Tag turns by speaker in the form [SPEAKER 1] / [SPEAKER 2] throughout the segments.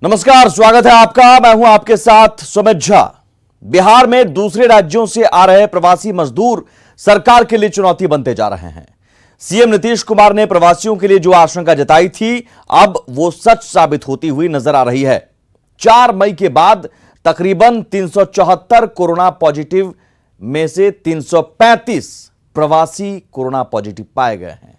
[SPEAKER 1] नमस्कार, स्वागत है आपका। मैं हूं आपके साथ सुमित झा। बिहार में दूसरे राज्यों से आ रहे प्रवासी मजदूर सरकार के लिए चुनौती बनते जा रहे हैं। सीएम नीतीश कुमार ने प्रवासियों के लिए जो आशंका जताई थी, अब वो सच साबित होती हुई नजर आ रही है। 4 मई के बाद तकरीबन 374 कोरोना पॉजिटिव में से 335 प्रवासी कोरोना पॉजिटिव पाए गए हैं।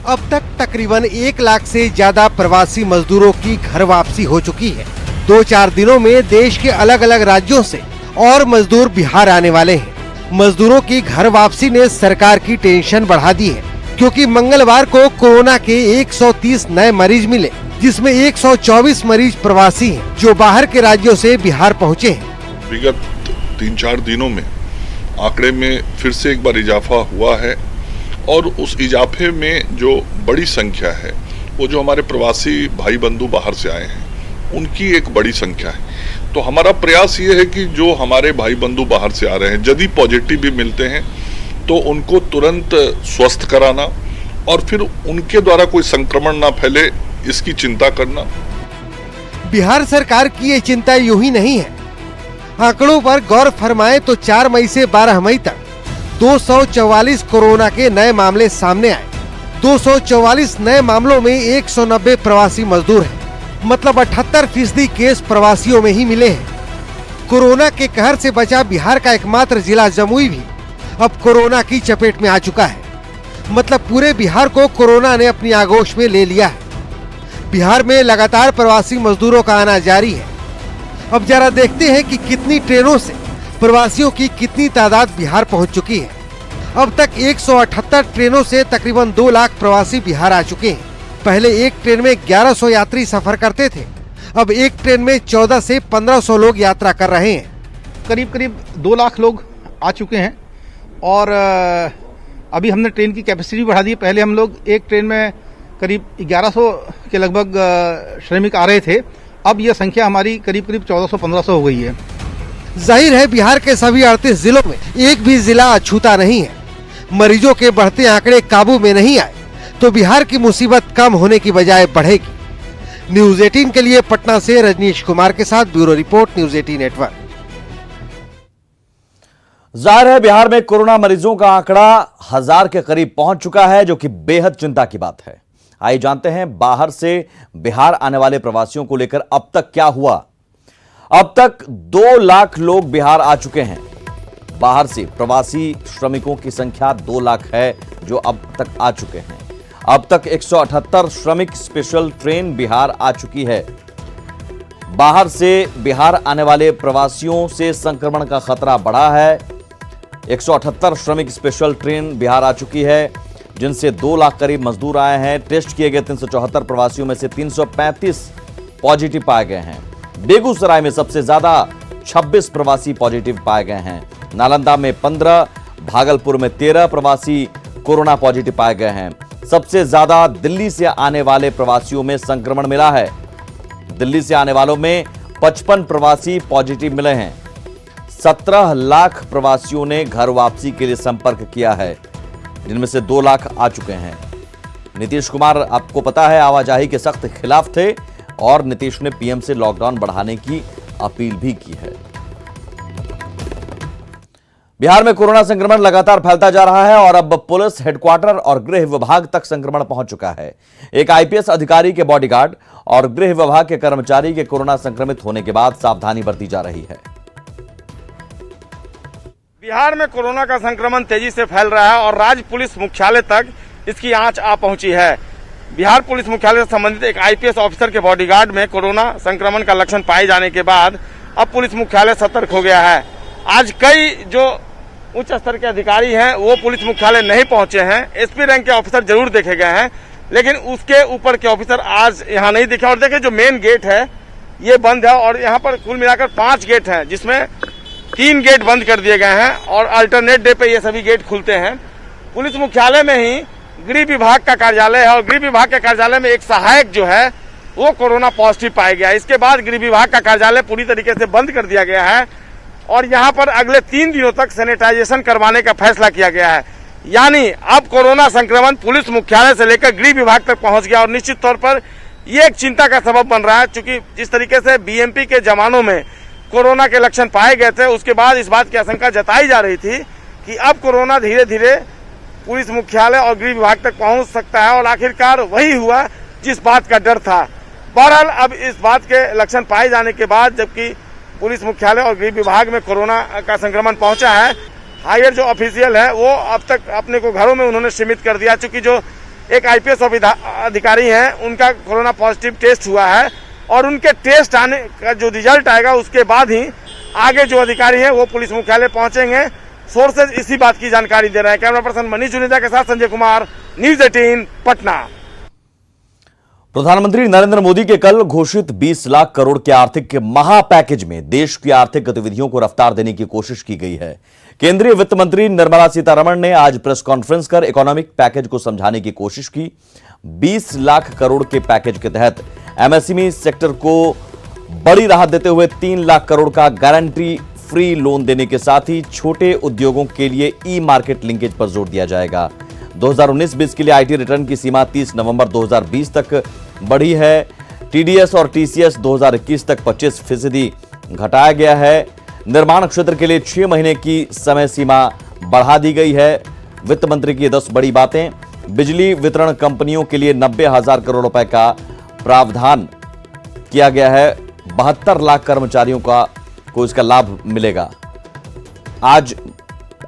[SPEAKER 2] अब तक तकरीबन 1 लाख से ज्यादा प्रवासी मजदूरों की घर वापसी हो चुकी है। 2-4 दिनों में देश के अलग अलग राज्यों से और मजदूर बिहार आने वाले हैं। मजदूरों की घर वापसी ने सरकार की टेंशन बढ़ा दी है, क्योंकि मंगलवार को कोरोना के 130 नए मरीज मिले, जिसमें 124 मरीज प्रवासी हैं, जो बाहर के राज्यों से बिहार पहुँचे हैं।
[SPEAKER 3] विगत 3-4 दिनों में आंकड़े में फिर से एक बार इजाफा हुआ है और उस इजाफे में जो बड़ी संख्या है वो जो हमारे प्रवासी भाई बंधु बाहर से आए हैं उनकी एक बड़ी संख्या है। तो हमारा प्रयास ये है कि जो हमारे भाई बंधु बाहर से आ रहे हैं, यदि पॉजिटिव भी मिलते हैं तो उनको तुरंत स्वस्थ कराना और फिर उनके द्वारा कोई संक्रमण ना फैले, इसकी चिंता करना।
[SPEAKER 2] बिहार सरकार की ये चिंता यूं ही नहीं है। आंकड़ों पर गौर फरमाएं तो 4 मई से 12 मई तक 244 कोरोना के नए मामले सामने आए। 244 नए मामलों में 190 प्रवासी मजदूर हैं, मतलब 78% केस प्रवासियों में ही मिले हैं। कोरोना के कहर से बचा बिहार का एकमात्र जिला जमुई भी अब कोरोना की चपेट में आ चुका है। मतलब पूरे बिहार को कोरोना ने अपनी आगोश में ले लिया है। बिहार में लगातार प्रवासी मजदूरों का आना जारी है। अब जरा देखते हैं कि कितनी ट्रेनों से प्रवासियों की कितनी तादाद बिहार पहुंच चुकी है। अब तक 178 ट्रेनों से तकरीबन 2 लाख प्रवासी बिहार आ चुके हैं। पहले एक ट्रेन में 1100 यात्री सफर करते थे, अब एक ट्रेन में 1400 से 1500 लोग यात्रा कर रहे हैं।
[SPEAKER 4] करीब 2 लाख लोग आ चुके हैं और अभी हमने ट्रेन की कैपेसिटी बढ़ा दी। पहले हम लोग एक ट्रेन में करीब 1100 के लगभग श्रमिक आ रहे थे, अब यह संख्या हमारी करीब 1400-1500 हो गई है।
[SPEAKER 2] जाहिर है बिहार के सभी 38 जिलों में एक भी जिला अछूता नहीं है। मरीजों के बढ़ते आंकड़े काबू में नहीं आए तो बिहार की मुसीबत कम होने की बजाय बढ़ेगी। न्यूज़ 18 के लिए पटना से रजनीश कुमार के साथ ब्यूरो रिपोर्ट, न्यूज़ 18 नेटवर्क।
[SPEAKER 1] जाहिर है बिहार में कोरोना मरीजों का आंकड़ा 1000 के करीब पहुंच चुका है, जो कि बेहद चिंता की बात है। आइए जानते हैं बाहर से बिहार आने वाले प्रवासियों को लेकर अब तक क्या हुआ। अब तक 2 लाख लोग बिहार आ चुके हैं। बाहर से प्रवासी श्रमिकों की संख्या 2 लाख है जो अब तक आ चुके हैं। अब तक 178 श्रमिक स्पेशल ट्रेन बिहार आ चुकी है। बाहर से बिहार आने वाले प्रवासियों से संक्रमण का खतरा बढ़ा है। 178 श्रमिक स्पेशल ट्रेन बिहार आ चुकी है, जिनसे 2 लाख करीब मजदूर आए हैं। टेस्ट किए गए 374 प्रवासियों में से 335 पॉजिटिव पाए गए हैं। बेगूसराय में सबसे ज्यादा 26 प्रवासी पॉजिटिव पाए गए हैं। नालंदा में 15, भागलपुर में 13 प्रवासी कोरोना पॉजिटिव पाए गए हैं। सबसे ज्यादा दिल्ली से आने वाले प्रवासियों में संक्रमण मिला है। दिल्ली से आने वालों में 55 प्रवासी पॉजिटिव मिले हैं। 17 लाख प्रवासियों ने घर वापसी के लिए संपर्क किया है, जिनमें से 2 लाख आ चुके हैं। नीतीश कुमार, आपको पता है, आवाजाही के सख्त खिलाफ थे और नीतीश ने पीएम से लॉकडाउन बढ़ाने की अपील भी की है। बिहार में कोरोना संक्रमण लगातार फैलता जा रहा है और अब पुलिस हेडक्वार्टर और गृह विभाग तक संक्रमण पहुंच चुका है। एक आईपीएस अधिकारी के बॉडीगार्ड और गृह विभाग के कर्मचारी के कोरोना संक्रमित होने के बाद सावधानी बरती जा रही है।
[SPEAKER 5] बिहार में कोरोना का संक्रमण तेजी से फैल रहा है और राज्य पुलिस मुख्यालय तक इसकी आंच आ पहुंची है। बिहार पुलिस मुख्यालय से संबंधित एक आईपीएस ऑफिसर के बॉडीगार्ड में कोरोना संक्रमण का लक्षण पाए जाने के बाद अब पुलिस मुख्यालय सतर्क हो गया है। आज कई जो उच्च स्तर के अधिकारी हैं वो पुलिस मुख्यालय नहीं पहुंचे हैं। एसपी रैंक के ऑफिसर जरूर देखे गए हैं, लेकिन उसके ऊपर के ऑफिसर आज यहाँ नहीं दिखे। और देखें, जो मेन गेट है ये बंद है और यहाँ पर कुल मिलाकर 5 गेट हैं, जिसमें 3 गेट बंद कर दिए गए हैं और अल्टरनेट डे पे ये सभी गेट खुलते हैं। पुलिस मुख्यालय में ही गृह विभाग का कार्यालय है और गृह विभाग के कार्यालय में एक सहायक जो है वो कोरोना पॉजिटिव पाया गया। इसके बाद गृह विभाग का कार्यालय पूरी तरीके से बंद कर दिया गया है और यहाँ पर अगले 3 दिनों तक सैनिटाइजेशन करवाने का फैसला किया गया है। यानी अब कोरोना संक्रमण पुलिस मुख्यालय से लेकर गृह विभाग तक पहुंच गया और निश्चित तौर पर ये एक चिंता का सबब बन रहा है, क्योंकि जिस तरीके से बीएमपी के जवानों में कोरोना के लक्षण पाए गए थे, उसके बाद इस बात की आशंका जताई जा रही थी कि अब कोरोना धीरे धीरे पुलिस मुख्यालय और गृह विभाग तक पहुंच सकता है, और आखिरकार वही हुआ जिस बात का डर था। बहरहाल अब इस बात के लक्षण पाए जाने के बाद, जबकि पुलिस मुख्यालय और गृह विभाग में कोरोना का संक्रमण पहुंचा है, हायर जो ऑफिशियल है वो अब तक अपने को घरों में उन्होंने सीमित कर दिया, चूंकि जो एक आईपीएस अधिकारी हैं उनका कोरोना पॉजिटिव टेस्ट हुआ है, और उनके टेस्ट आने का जो रिजल्ट आएगा उसके बाद ही आगे जो अधिकारी हैं वो पुलिस मुख्यालय पहुंचेंगे। सोर्सेज इसी बात की जानकारी दे रहे हैं। कैमरा पर्सन मनीष जुनेजा के साथ संजय कुमार, न्यूज 18 पटना।
[SPEAKER 1] प्रधानमंत्री नरेंद्र मोदी के कल घोषित 20 लाख करोड़ के आर्थिक महा पैकेज में देश की आर्थिक गतिविधियों को रफ्तार देने की कोशिश की गई है। केंद्रीय वित्त मंत्री निर्मला सीतारमण ने आज प्रेस कॉन्फ्रेंस कर इकोनॉमिक पैकेज को समझाने की कोशिश की। 20 लाख करोड़ के पैकेज के तहत एमएसएमई सेक्टर को बड़ी राहत देते हुए 3 लाख करोड़ का गारंटी फ्री लोन देने के साथ ही छोटे उद्योगों के लिए ई मार्केट लिंकेज पर जोर दिया जाएगा। 2019-20 के लिए आईटी रिटर्न की सीमा 30 नवंबर 2020 तक बढ़ी है। टीडीएस और टीसीएस 2021 तक 25% घटाया गया है। निर्माण क्षेत्र के लिए 6 महीने की समय सीमा बढ़ा दी गई है। वित्त मंत्री की 10 बड़ी बातें। बिजली वितरण कंपनियों के लिए 90,000 करोड़ रुपए का प्रावधान किया गया है। 72 लाख कर्मचारियों को इसका लाभ मिलेगा। आज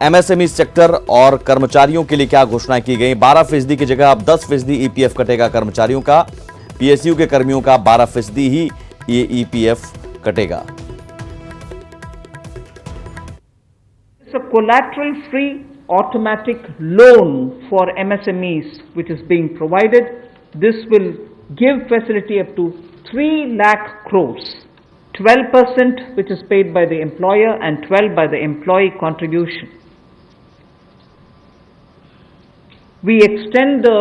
[SPEAKER 1] एमएसएमई सेक्टर और कर्मचारियों के लिए क्या घोषणाएं की गई? 12% की जगह अब 10% ईपीएफ कटेगा कर्मचारियों का। पीएसयू के कर्मियों का 12% ही ये ईपीएफ कटेगा।
[SPEAKER 6] It's a collateral-free automatic loan for MSMEs which is being provided. This will give facility up to 3 lakh crores. 12% which is paid by the employer and 12% by the employee contribution. We extend the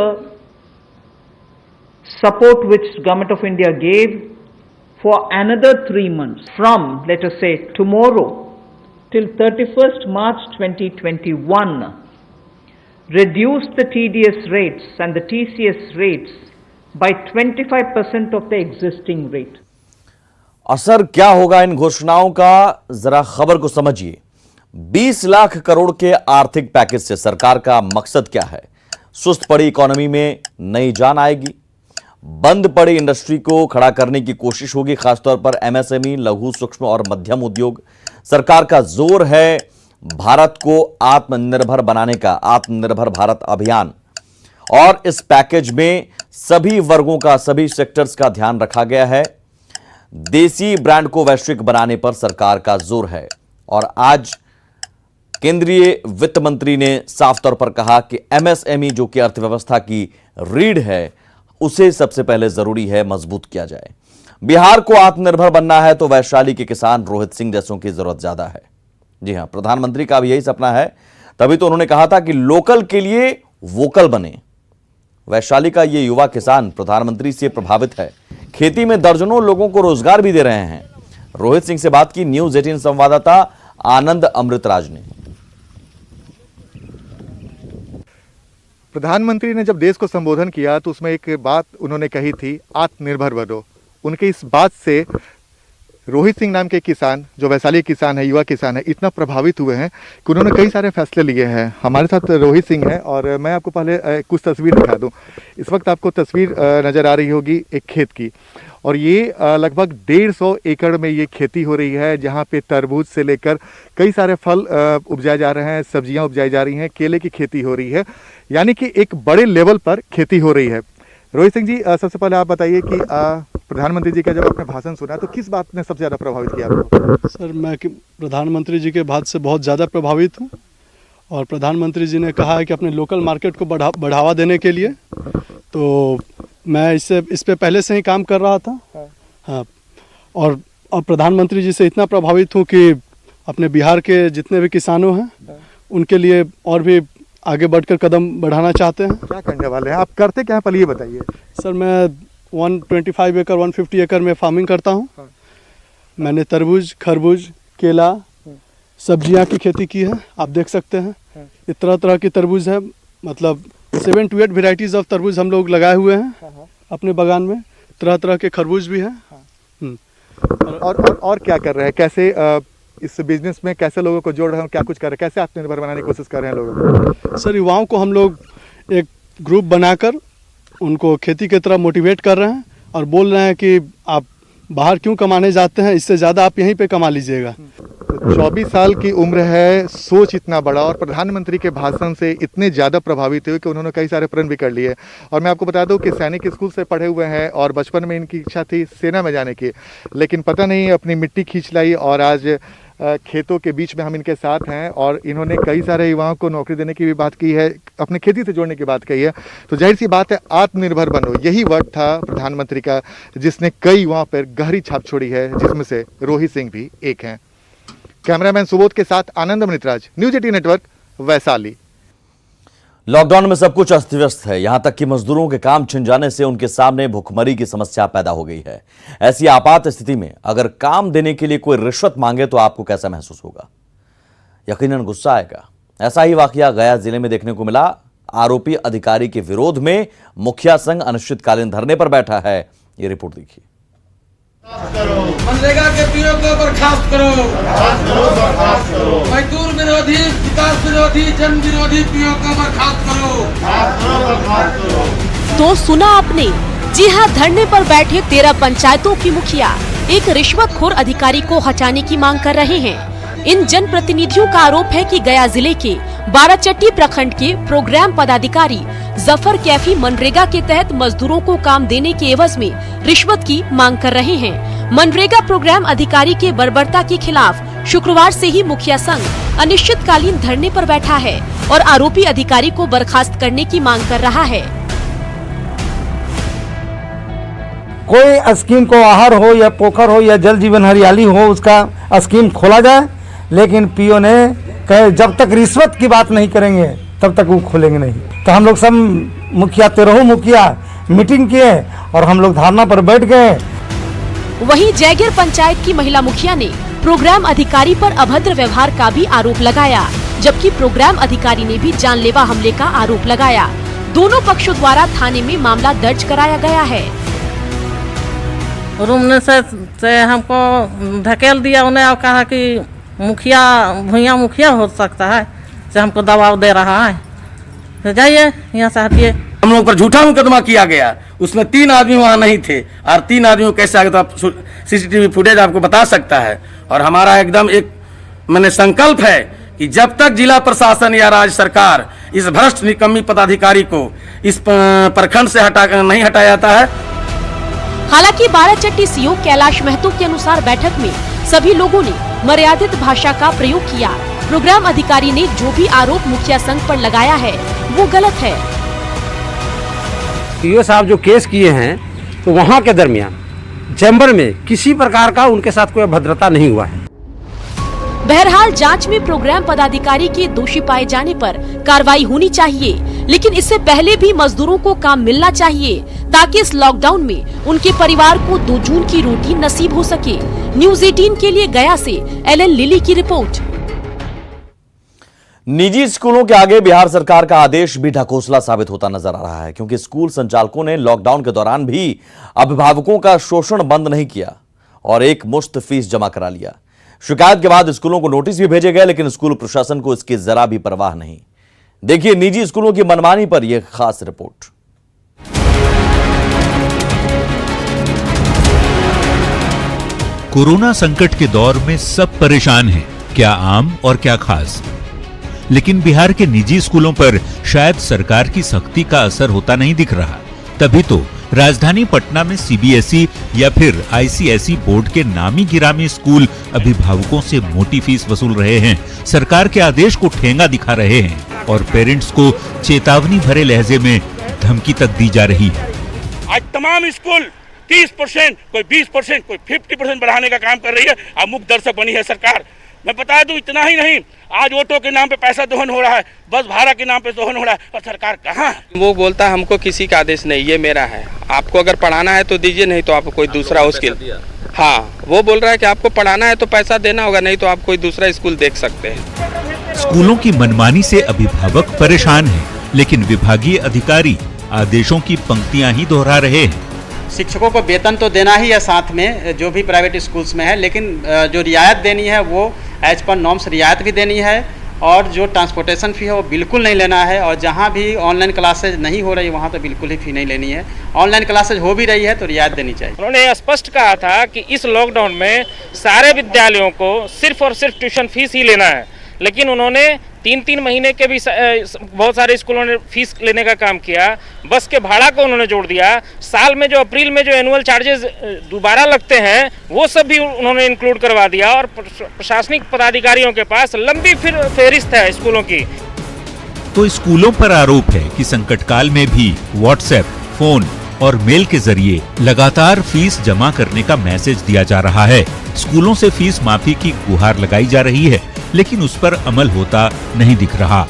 [SPEAKER 6] support which Government of India gave for another 3 months from, let us say, tomorrow till 31st March 2021. Reduce the TDS rates and the TCS rates by 25% of the existing rate.
[SPEAKER 1] असर क्या होगा इन घोषणाओं का, जरा खबर को समझिए। 20 लाख करोड़ के आर्थिक पैकेज से सरकार का मकसद क्या है? सुस्त पड़ी इकोनॉमी में नई जान आएगी। बंद पड़ी इंडस्ट्री को खड़ा करने की कोशिश होगी, खासतौर पर एमएसएमई, लघु सूक्ष्म और मध्यम उद्योग। सरकार का जोर है भारत को आत्मनिर्भर बनाने का, आत्मनिर्भर भारत अभियान। और इस पैकेज में सभी वर्गों का, सभी सेक्टर्स का ध्यान रखा गया है। देसी ब्रांड को वैश्विक बनाने पर सरकार का जोर है। और आज केंद्रीय वित्त मंत्री ने साफ तौर पर कहा कि एमएसएमई जो कि अर्थव्यवस्था की रीढ़ है, उसे सबसे पहले जरूरी है मजबूत किया जाए। बिहार को आत्मनिर्भर बनना है तो वैशाली के किसान रोहित सिंह जैसों की जरूरत ज्यादा है। जी हां, प्रधानमंत्री का भी यही सपना है, तभी तो उन्होंने कहा था कि लोकल के लिए वोकल बने। वैशाली का ये युवा किसान प्रधानमंत्री से प्रभावित है। खेती में दर्जनों लोगों को रोजगार भी दे रहे हैं। रोहित सिंह से बात की न्यूज 18 संवाददाता आनंद अमृतराज ने।
[SPEAKER 7] प्रधानमंत्री ने जब देश को संबोधन किया तो उसमें एक बात उन्होंने कही थी, आत्मनिर्भर बनो। उनके इस बात से रोहित सिंह नाम के किसान, जो वैशाली किसान है, युवा किसान है, इतना प्रभावित हुए हैं कि उन्होंने कई सारे फैसले लिए हैं। हमारे साथ रोहित सिंह है और मैं आपको पहले कुछ तस्वीर दिखा दूं। इस वक्त आपको तस्वीर नज़र आ रही होगी एक खेत की, और ये लगभग 150 एकड़ में ये खेती हो रही है, जहाँ पे तरबूज से लेकर कई सारे फल उपजाए जा रहे हैं, सब्जियाँ उपजाई जा रही हैं, केले की खेती हो रही है, यानी कि एक बड़े लेवल पर खेती हो रही है। रोहित सिंह जी, सबसे पहले आप बताइए कि प्रधानमंत्री जी का जब आपने भाषण सुना तो किस बात ने सबसे ज़्यादा प्रभावित किया आपको?
[SPEAKER 8] सर, मैं प्रधानमंत्री जी के बात से बहुत ज़्यादा प्रभावित हूँ। और प्रधानमंत्री जी ने कहा है कि अपने लोकल मार्केट को बढ़ावा देने के लिए, तो मैं इस पे पहले से ही काम कर रहा था। हाँ, और प्रधानमंत्री जी से इतना प्रभावित हूँ कि अपने बिहार के जितने भी किसानों हैं उनके लिए और भी आगे बढ़कर कदम बढ़ाना चाहते हैं।
[SPEAKER 7] क्या करने वाले हैं आप? करते क्या है पहले ये बताइए।
[SPEAKER 8] सर, मैं 125 एकड़ 150 एकड़ में फार्मिंग करता हूँ। मैंने तरबूज, खरबूज, केला, सब्जियाँ की खेती की है, आप देख सकते हैं। ये तरह तरह की तरबूज है, मतलब 7 to 8 वेराइटीज ऑफ तरबूज हम लोग लगाए हुए हैं अपने बागान में। तरह तरह के खरबूज भी हैं।
[SPEAKER 7] और क्या कर रहे हैं, कैसे इस बिजनेस में कैसे लोगों को जोड़ रहे हैं, क्या कुछ कर रहे हैं, कैसे आत्मनिर्भर बनाने की कोशिश कर रहे हैं लोगों को?
[SPEAKER 8] सर, युवाओं को हम लोग एक ग्रुप बनाकर उनको खेती की तरफ मोटिवेट कर रहे हैं और बोल रहे हैं कि आप बाहर क्यों कमाने जाते हैं, इससे ज़्यादा आप यहीं पे कमा लीजिएगा।
[SPEAKER 7] 24 साल की उम्र है, सोच इतना बड़ा, और प्रधानमंत्री के भाषण से इतने ज़्यादा प्रभावित हुए कि उन्होंने कई सारे प्रण भी कर लिए। और मैं आपको बता दूं कि सैनिक स्कूल से पढ़े हुए हैं और बचपन में इनकी इच्छा थी सेना में जाने की, लेकिन पता नहीं अपनी मिट्टी खींच लाई और आज खेतों के बीच में हम इनके साथ हैं। और इन्होंने कई सारे युवाओं को नौकरी देने की भी बात की है, अपने खेती से जोड़ने की बात कही है। तो जाहिर सी बात है, आत्मनिर्भर बनो, यही वर्ड था प्रधानमंत्री का, जिसने कई युवाओं पर गहरी छाप छोड़ी है, जिसमें से रोहित सिंह भी एक हैं। कैमरामैन सुबोध के साथ Anand Amritraj, News 18 network, Vaishali.
[SPEAKER 1] Lockdown में सब कुछ अस्त व्यस्त है, यहां तक कि मजदूरों के काम छिन जाने से उनके सामने भुखमरी की समस्या पैदा हो गई है। ऐसी आपात स्थिति में अगर काम देने के लिए कोई रिश्वत मांगे तो आपको कैसा महसूस होगा? यकीनन गुस्सा आएगा। ऐसा ही वाकया गया जिले में देखने को मिला। आरोपी अधिकारी के विरोध में मुखिया संघ अनिश्चितकालीन धरने पर बैठा है। ये रिपोर्ट देखिए।
[SPEAKER 9] मनरेगा के पीओ को बर्खास्त करो, मजदूर विरोधी, विकास विरोधी, जन विरोधी पीओ को बर्खास्त करो।
[SPEAKER 10] तो सुना आपने, जी हां, धरने पर बैठे 13 पंचायतों की मुखिया एक रिश्वतखोर अधिकारी को हटाने की मांग कर रहे हैं। इन जनप्रतिनिधियों का आरोप है कि गया जिले के बाराचट्टी प्रखंड के प्रोग्राम पदाधिकारी जफर कैफी मनरेगा के तहत मजदूरों को काम देने के एवज में रिश्वत की मांग कर रहे हैं। मनरेगा प्रोग्राम अधिकारी के बर्बरता के खिलाफ शुक्रवार से ही मुखिया संघ अनिश्चितकालीन धरने पर बैठा है और आरोपी अधिकारी को बर्खास्त करने की मांग कर रहा है।
[SPEAKER 11] कोई स्कीम को आहार हो या पोखर हो या जल जीवन हरियाली हो, उसका स्कीम खोला जाए, लेकिन पीओ ने कहे जब तक रिश्वत की बात नहीं करेंगे तब तक वो खोलेंगे नहीं। तो हम लोग सब मुखिया 13 मुखिया मीटिंग किए और हम लोग धरना पर बैठ गए।
[SPEAKER 10] वहीं जयगिर पंचायत की महिला मुखिया ने प्रोग्राम अधिकारी पर अभद्र व्यवहार का भी आरोप लगाया, जबकि प्रोग्राम अधिकारी ने भी जानलेवा हमले का आरोप लगाया। दोनों पक्षों द्वारा थाने में मामला दर्ज कराया गया है।
[SPEAKER 12] रूम से हमको धकेल दिया उन्हें और कहा कि मुखिया भूया मुखिया हो सकता है, से हमको दबाव दे रहा है, तो जाइए यहाँ से हटिए।
[SPEAKER 13] हम लोग पर झूठा मुकदमा किया गया, उसमें 3 आदमी वहाँ नहीं थे और 3 आदमियों कैसे आ गए तो आप सीसीटीवी फुटेज आपको बता सकता है। और हमारा एकदम एक मैंने संकल्प है कि जब तक जिला प्रशासन या राज्य सरकार इस भ्रष्ट निकम्मी पदाधिकारी को इस प्रखंड से नहीं हटाया जाता है।
[SPEAKER 10] हालांकि बाराचट्टी सीओ कैलाश महतो के अनुसार बैठक में सभी लोगों ने मर्यादित भाषा का प्रयोग किया। प्रोग्राम अधिकारी ने जो भी आरोप मुखिया संघ पर लगाया है वो गलत है।
[SPEAKER 11] पीओ साहब जो केस किए हैं तो वहाँ के दरमियान चैम्बर में किसी प्रकार का उनके साथ कोई अभद्रता नहीं हुआ है।
[SPEAKER 10] बहरहाल जांच में प्रोग्राम पदाधिकारी के दोषी पाए जाने पर कार्रवाई होनी चाहिए, लेकिन इससे पहले भी मजदूरों को काम मिलना चाहिए ताकि इस लॉकडाउन में उनके परिवार को 2 जून की रोटी नसीब हो सके। न्यूज 18 के लिए गया से एलएन लिली की रिपोर्ट।
[SPEAKER 1] निजी स्कूलों के आगे बिहार सरकार का आदेश भी ढकोसला साबित होता नजर आ रहा है, क्योंकि स्कूल संचालकों ने लॉकडाउन के दौरान भी अभिभावकों का शोषण बंद नहीं किया और एक मुश्त फीस जमा करा लिया। शिकायत के बाद स्कूलों को नोटिस भी भेजे गए, लेकिन स्कूल प्रशासन को इसकी जरा भी परवाह नहीं। देखिए निजी स्कूलों की मनमानी पर यह खास रिपोर्ट।
[SPEAKER 14] कोरोना संकट के दौर में सब परेशान हैं, क्या आम और क्या खास। लेकिन बिहार के निजी स्कूलों पर शायद सरकार की सख्ती का असर होता नहीं दिख रहा। तभी तो राजधानी पटना में सीबीएसई या फिर आईसीएसई बोर्ड के नामी गिरामी स्कूल अभिभावकों से मोटी फीस वसूल रहे हैं, सरकार के आदेश को ठेंगा दिखा रहे हैं और पेरेंट्स को चेतावनी भरे लहजे में धमकी तक दी जा रही है।
[SPEAKER 5] आज तमाम स्कूल 30%, कोई 20%, कोई 50% बढ़ाने का काम कर रही है। अब मुख्य दर्शक बनी है सरकार। मैं बता दूं, इतना ही नहीं, आज ऑटो के नाम पे पैसा दोहन हो रहा है, बस भाड़ा के नाम पे दोहन हो रहा है, और सरकार कहाँ है?
[SPEAKER 15] वो बोलता है हमको किसी का आदेश नहीं, ये मेरा है, आपको अगर पढ़ाना है तो दीजिए, नहीं तो आपको कोई दूसरा स्कूल। हाँ, वो बोल रहा है कि आपको पढ़ाना है तो पैसा देना होगा, नहीं तो आप कोई दूसरा स्कूल देख सकते हैं।
[SPEAKER 14] स्कूलों की मनमानी से अभिभावक परेशान हैं, लेकिन विभागीय अधिकारी आदेशों की पंक्तियां ही दोहरा रहे हैं।
[SPEAKER 16] शिक्षकों को वेतन तो देना ही है साथ में, जो भी प्राइवेट स्कूल्स में है, लेकिन जो रियायत देनी है वो एज पर नॉर्म्स रियायत भी देनी है, और जो ट्रांसपोर्टेशन फ़ी है वो बिल्कुल नहीं लेना है। और जहाँ भी ऑनलाइन क्लासेज नहीं हो रही वहाँ तो बिल्कुल ही फ़ी नहीं लेनी है। ऑनलाइन क्लासेज हो भी रही है तो रियायत देनी चाहिए।
[SPEAKER 5] उन्होंने स्पष्ट कहा था कि इस लॉकडाउन में सारे विद्यालयों को सिर्फ और सिर्फ ट्यूशन फीस ही लेना है, लेकिन उन्होंने 3-3 महीने के भी बहुत सारे स्कूलों ने फीस लेने का काम किया। बस के भाड़ा को उन्होंने जोड़ दिया। साल में जो अप्रैल में जो एनुअल चार्जेस दोबारा लगते हैं वो सब भी उन्होंने इंक्लूड करवा दिया, और प्रशासनिक पदाधिकारियों के पास लंबी फेहरिस्त है स्कूलों की।
[SPEAKER 14] तो स्कूलों पर आरोप है कि संकट काल में भी व्हाट्सएप, फोन और मेल के जरिए लगातार फीस जमा करने का मैसेज दिया जा रहा है। स्कूलों से फीस माफी की गुहार लगाई जा रही है, लेकिन उस पर अमल होता नहीं दिख रहा।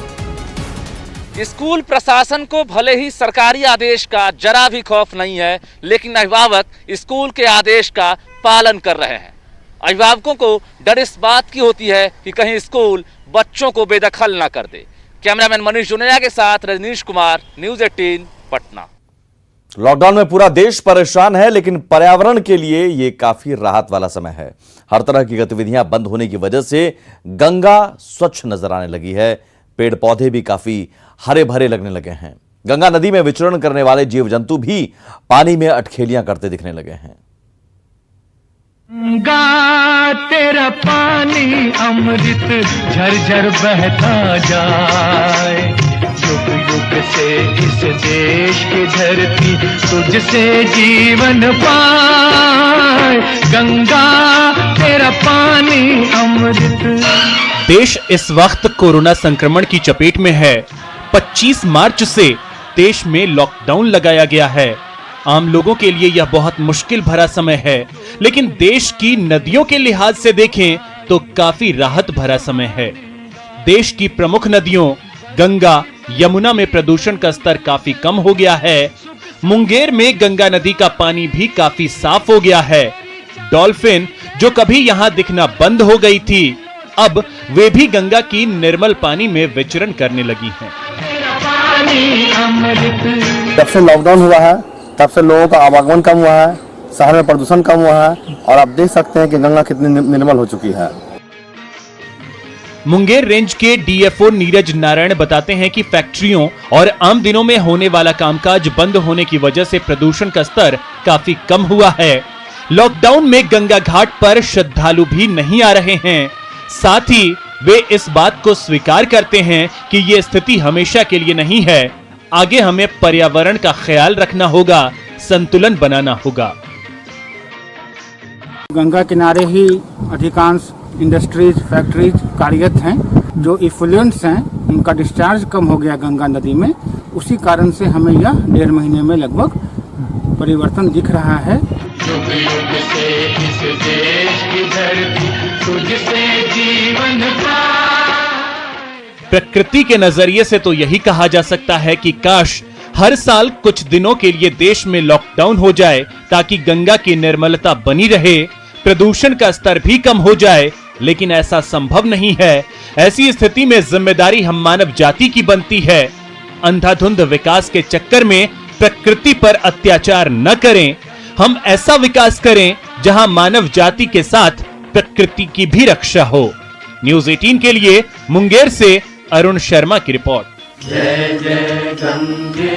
[SPEAKER 17] स्कूल प्रशासन को भले ही सरकारी आदेश का जरा भी खौफ नहीं है, लेकिन अभिभावक स्कूल के आदेश का पालन कर रहे हैं। अभिभावकों को डर इस बात की होती है कि कहीं स्कूल बच्चों को बेदखल ना कर दे। कैमरामैन मनीष जुनेजा के साथ रजनीश कुमार, न्यूज़ 18 पटना।
[SPEAKER 1] लॉकडाउन में पूरा देश परेशान है, लेकिन पर्यावरण के लिए ये काफी राहत वाला समय है। हर तरह की गतिविधियां बंद होने की वजह से गंगा स्वच्छ नजर आने लगी है। पेड़ पौधे भी काफी हरे भरे लगने लगे हैं। गंगा नदी में विचरण करने वाले जीव जंतु भी पानी में अटखेलियां करते दिखने लगे हैं।
[SPEAKER 18] गंगा तेरा पानी अमृत झरझर बहता जाए, युग युग से इस देश की धरती तुझसे जीवन पाए। गंगा तेरा पानी अमृत।
[SPEAKER 19] देश इस वक्त कोरोना संक्रमण की चपेट में है। 25 मार्च से देश में लॉकडाउन लगाया गया है। आम लोगों के लिए यह बहुत मुश्किल भरा समय है, लेकिन देश की नदियों के लिहाज से देखें तो काफी राहत भरा समय है। देश की प्रमुख नदियों गंगा, यमुना में प्रदूषण का स्तर काफी कम हो गया है। मुंगेर में गंगा नदी का पानी भी काफी साफ हो गया है। डॉल्फिन जो कभी यहां दिखना बंद हो गई थी, अब वे भी गंगा की निर्मल पानी में विचरण करने लगी हैं।
[SPEAKER 20] जब से लॉकडाउन हुआ है तब से लोगों का आवागमन कम हुआ है, शहर में प्रदूषण कम हुआ है, और आप देख सकते हैं कि गंगा कितनी निर्मल हो चुकी है।
[SPEAKER 19] मुंगेर रेंज के डीएफओ नीरज नारायण बताते हैं कि फैक्ट्रियों और आम दिनों में होने वाला कामकाज बंद होने की वजह से प्रदूषण का स्तर काफी कम हुआ है। लॉकडाउन में गंगा घाट पर श्रद्धालु भी नहीं आ रहे हैं। साथ ही वे इस बात को स्वीकार करते हैं कि ये स्थिति हमेशा के लिए नहीं है। आगे हमें पर्यावरण का ख्याल रखना होगा, संतुलन बनाना होगा।
[SPEAKER 21] गंगा किनारे ही अधिकांश इंडस्ट्रीज, फैक्ट्रीज कार्यरत हैं। जो इफ्लुएंट्स हैं उनका डिस्चार्ज कम हो गया गंगा नदी में। उसी कारण से हमें यह 1.5 महीने में लगभग परिवर्तन दिख रहा है।
[SPEAKER 18] युग युग से इस देश की धरती तुझसे जीवन पाए।
[SPEAKER 19] प्रकृति के नजरिए से तो यही कहा जा सकता है कि काश हर साल कुछ दिनों के लिए देश में लॉकडाउन हो जाए, ताकि गंगा की निर्मलता बनी रहे, प्रदूषण का स्तर भी कम हो जाए। लेकिन ऐसा संभव नहीं है। ऐसी स्थिति में जिम्मेदारी हम मानव जाति की बनती है। अंधाधुंध विकास के चक्कर में प्रकृति पर अत्याचार न करें। हम ऐसा विकास करें जहां मानव जाति के साथ प्रकृति की भी रक्षा हो। न्यूज़ 18 के लिए मुंगेर से अरुण शर्मा की रिपोर्ट।
[SPEAKER 18] जय जय गंगे,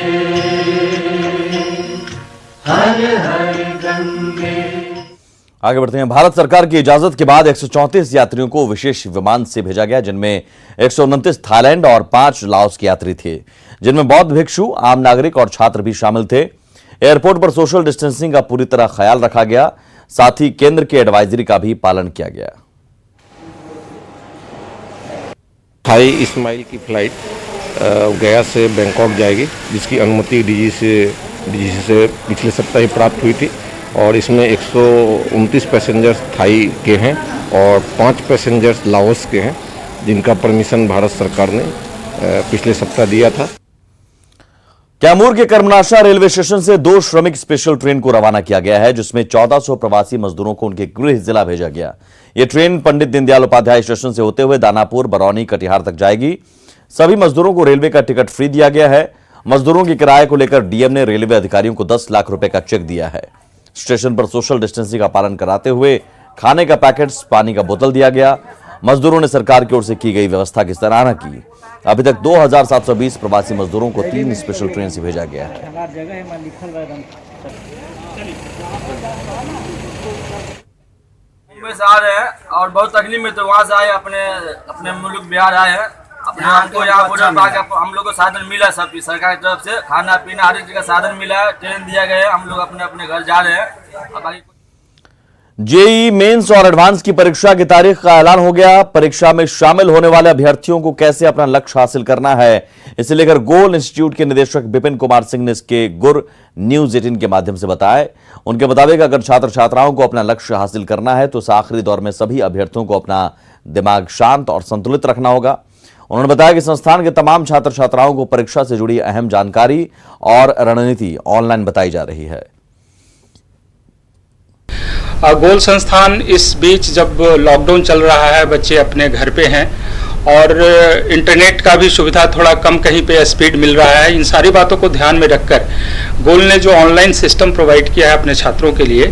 [SPEAKER 18] हर हर गंगे।
[SPEAKER 1] आगे बढ़ते हैं। भारत सरकार की इजाजत के बाद 134 यात्रियों को विशेष विमान से भेजा गया, जिनमें 129 थाईलैंड और 5 लाओस के यात्री थे, जिनमें बौद्ध भिक्षु, आम नागरिक और छात्र भी शामिल थे। एयरपोर्ट पर सोशल डिस्टेंसिंग का पूरी तरह ख्याल रखा गया। साथ ही केंद्र की एडवाइजरी का भी पालन किया गया।
[SPEAKER 22] थाई इस्माइल की फ्लाइट गया से बैंकॉक जाएगी, जिसकी अनुमति डीजी से पिछले सप्ताह ही प्राप्त हुई थी। और इसमें 129 पैसेंजर्स थाई के हैं और 5 पैसेंजर्स लाओस के हैं, जिनका परमिशन भारत सरकार ने पिछले सप्ताह दिया था।
[SPEAKER 1] कैमूर के कर्मनाशा रेलवे स्टेशन से 2 श्रमिक स्पेशल ट्रेन को रवाना किया गया है, जिसमें 1400 प्रवासी मजदूरों को उनके गृह जिला भेजा गया। ये ट्रेन पंडित दीनदयाल उपाध्याय स्टेशन से होते हुए दानापुर, बरौनी, कटिहार तक जाएगी। सभी मजदूरों को रेलवे का टिकट फ्री दिया गया है। मजदूरों के किराए को लेकर डीएम ने रेलवे अधिकारियों को 10 लाख रुपए का चेक दिया है। स्टेशन पर सोशल डिस्टेंसिंग का पालन कराते हुए खाने का पैकेट्स, पानी का बोतल दिया गया। मजदूरों ने सरकार की ओर से की गई व्यवस्था की सराहना की। अभी तक 2720 प्रवासी मजदूरों को 3 स्पेशल ट्रेन से भेजा गया है।
[SPEAKER 3] मुंबई से आ रहे हैं और बहुत तकलीफ में, तो वहाँ से आए, अपने मुल्क बिहार आए हैं। अपने हमको यहाँ बॉर्डर पर आके हम लोग को साधन मिला, सब चीज सरकार की तरफ से, खाना पीना हर एक जगह साधन मिला है, ट्रेन दिया गया है। हम लोग अपने अपने घर जा रहे हैं। अब आगे
[SPEAKER 1] जेईई मेंस और एडवांस की परीक्षा की तारीख का ऐलान हो गया। परीक्षा में शामिल होने वाले अभ्यर्थियों को कैसे अपना लक्ष्य हासिल करना है, इसे लेकर गोल इंस्टीट्यूट के निदेशक विपिन कुमार सिंह ने इसके गुर न्यूज 18 के माध्यम से बताया। उनके मुताबिक अगर छात्र छात्राओं को अपना लक्ष्य हासिल करना है तो इस आखिरी दौर में सभी अभ्यर्थियों को अपना दिमाग शांत और संतुलित रखना होगा। उन्होंने बताया कि संस्थान के तमाम छात्र छात्राओं को परीक्षा से जुड़ी अहम जानकारी और रणनीति ऑनलाइन बताई जा रही है।
[SPEAKER 4] गोल संस्थान इस बीच जब लॉकडाउन चल रहा है, बच्चे अपने घर पे हैं और इंटरनेट का भी सुविधा थोड़ा कम कहीं पे स्पीड मिल रहा है, इन सारी बातों को ध्यान में रखकर गोल ने जो ऑनलाइन सिस्टम प्रोवाइड किया है अपने छात्रों के लिए,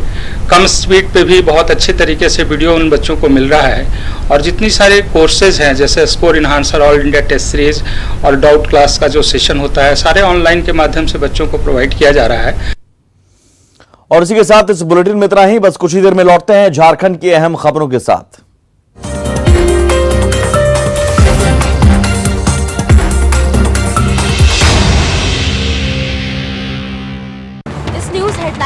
[SPEAKER 4] कम स्पीड पे भी बहुत अच्छे तरीके से वीडियो उन बच्चों को मिल रहा है। और जितनी सारे कोर्सेज हैं जैसे score enhancer, all India test series और डाउट क्लास का जो सेशन होता है, सारे ऑनलाइन के माध्यम से बच्चों को प्रोवाइड किया जा रहा है।
[SPEAKER 1] और इसी के साथ इस बुलेटिन में इतना ही। बस कुछ ही देर में लौटते हैं झारखंड की अहम खबरों के साथ।